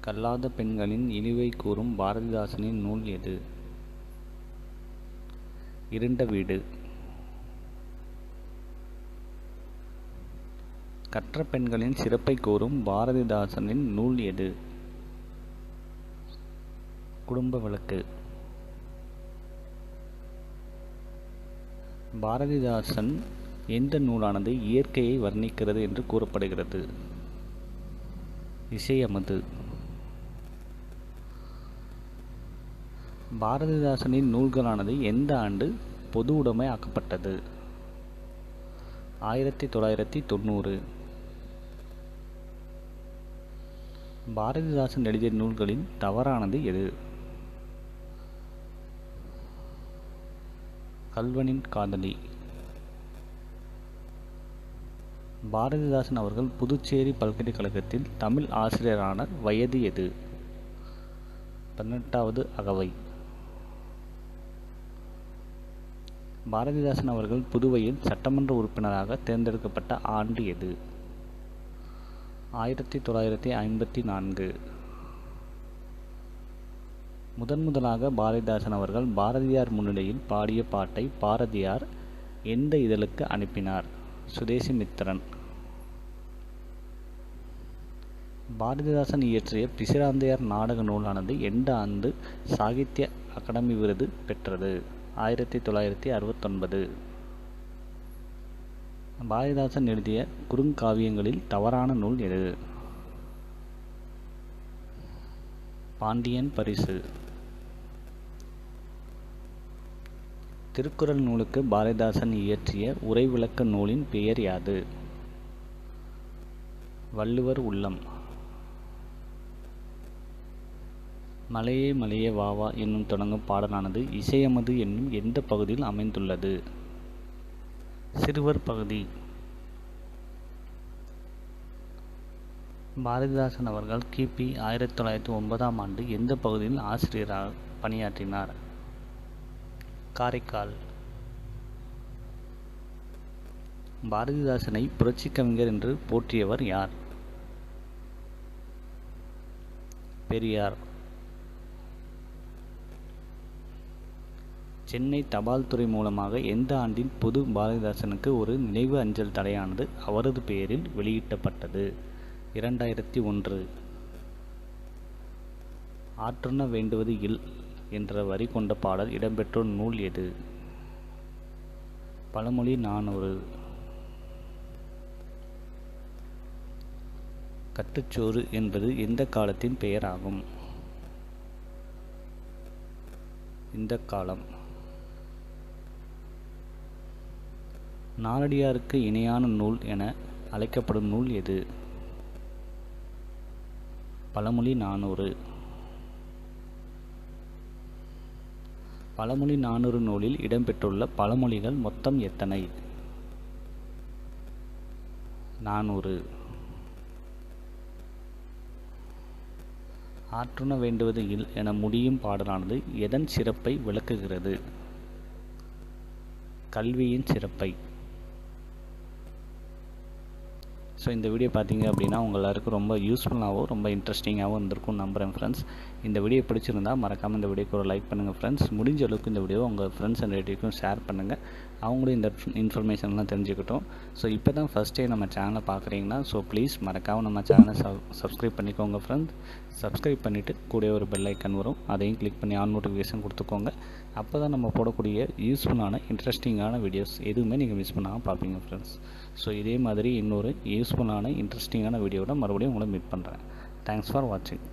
கல்லாத பெண்களின் இழிவை கூறும் பாரதிதாசனின் நூல் எது? இருண்ட வீடு. கற்ற பெண்களின் சிறப்பை கூறும் பாரதிதாசனின் நூல் எது? குடும்ப விளக்கு. பாரதிதாசன் எந்த நூலானது இயற்கையை வர்ணிக்கிறது என்று கூறப்படுகிறது? இசையமது. பாரதிதாசனின் நூல்களானது எந்த ஆண்டு பொது உடைமை ஆக்கப்பட்டது? 1990. பாரதிதாசன் எழுதிய நூல்களில் தவறானது எது? கள்வனின் காதலி. பாரதிதாசன் அவர்கள் புதுச்சேரி பல்கலைக்கழகத்தில் தமிழ் ஆசிரியரான வயது எது? 18வது அகவை. பாரதிதாசன் அவர்கள் புதுவையில் சட்டமன்ற உறுப்பினராக தேர்ந்தெடுக்கப்பட்ட ஆண்டு எது? 1954. முதன்முதலாக பாரதிதாசன் அவர்கள் பாரதியார் முன்னிலையில் பாடிய பாட்டை பாரதியார் எந்த இதழுக்கு அனுப்பினார்? சுதேசிமித்திரன். பாரதிதாசன் இயற்றிய பிசிராந்தையார் நாடக நூலானது எந்த ஆண்டு சாகித்ய அகாடமி விருது பெற்றது? 1969. பாரதிதாசன் எழுதிய குறுங்காவியங்களில் தவறான நூல் எது? பாண்டியன் பரிசு. திருக்குறள் நூலுக்கு பாரதிதாசன் இயற்றிய உரை விளக்க நூலின் பெயர் யாது? வள்ளுவர் உள்ளம். மலையே மலையே வா வா என்னும் தொடங்கும் பாடலானது இசையமது என்னும் எந்த பகுதியில் அமைந்துள்ளது? சிறுவர் பகுதி. பாரதிதாசன் அவர்கள் கிபி 1909ஆம் ஆண்டு எந்த பகுதியில் ஆசிரியராக பணியாற்றினார்? காரைக்கால். பாரதிதாசனை புரட்சி கவிஞர் என்று போற்றியவர் யார்? பெரியார். சென்னை தபால் துறை மூலமாக எந்த ஆண்டில் பொது பாரதிதாசனுக்கு ஒரு நினைவு அஞ்சல் தடையானது அவரது பெயரில் வெளியிடப்பட்டது? 2001. ஆற்றுண வேண்டுவது இல் என்ற வரி கொண்ட பாடல் இடம்பெற்ற நூல் எது? பழமொழி 400. கட்டுச்சோறு என்பது எந்த காலத்தின் பெயர் ஆகும்? இந்த காலம். நாலடியாருக்கு இணையான நூல் என அழைக்கப்படும் நூல் எது? பழமொழி 400. பழமொழி 400 நூலில் இடம்பெற்றுள்ள பழமொழிகள் மொத்தம் எத்தனை? 400. ஆற்றுண வேண்டுவது இல் என முடியும் பாடலானது எதன் சிறப்பை விளக்குகிறது? கல்வியின் சிறப்பை. ஸோ இந்த வீடியோ பார்த்தீங்க அப்படின்னா உங்கள் எல்லாருக்கும் ரொம்ப யூஸ்ஃபுல்லாகவும் ரொம்ப இன்ட்ரெஸ்டிங்காகவும் இருந்திருக்கும் நம்புகிறேன் ஃப்ரெண்ட்ஸ். இந்த வீடியோ பிடிச்சிருந்தால் மறக்காமல் இந்த வீடியோக்கு ஒரு லைக் பண்ணுங்கள் ஃப்ரெண்ட்ஸ். முடிஞ்ச அளவுக்கு இந்த வீடியோவை உங்கள் ஃப்ரெண்ட்ஸ் அண்ட் ரிலேட்டிவ்க்கும் ஷேர் பண்ணுங்கள். அவங்களும் இந்த இன்ஃபர்மேஷன்லாம் தெரிஞ்சுக்கிட்டோம். ஸோ இப்போ தான் ஃபஸ்ட் டைம் நம்ம சேனலை பார்க்குறீங்கன்னா ஸோ ப்ளீஸ் மறக்காமல் நம்ம சேனலை சப்ஸ்கிரைப் பண்ணிக்கோங்க ஃப்ரெண்ட்ஸ். சப்ஸ்கிரைப் பண்ணிவிட்டு கூட ஒரு பெல் ஐக்கன் வரும், அதையும் கிளிக் பண்ணி ஆல் நோட்டிஃபிகேஷன் கொடுத்துக்கோங்க. அப்போ தான் நம்ம போடக்கூடிய யூஸ்ஃபுல்லான இன்ட்ரெஸ்டிங்கான வீடியோஸ் எதுவுமே நீங்கள் மிஸ் பண்ணாமல் பார்ப்பீங்க ஃப்ரெண்ட்ஸ். ஸோ இதே மாதிரி இன்னொரு யூஸ்ஃபுல்லான இன்ட்ரெஸ்டிங்கான வீடியோவோட மறுபடியும் உங்களை மீட் பண்ணுறேன். தேங்க்ஸ் ஃபார் வாட்சிங்.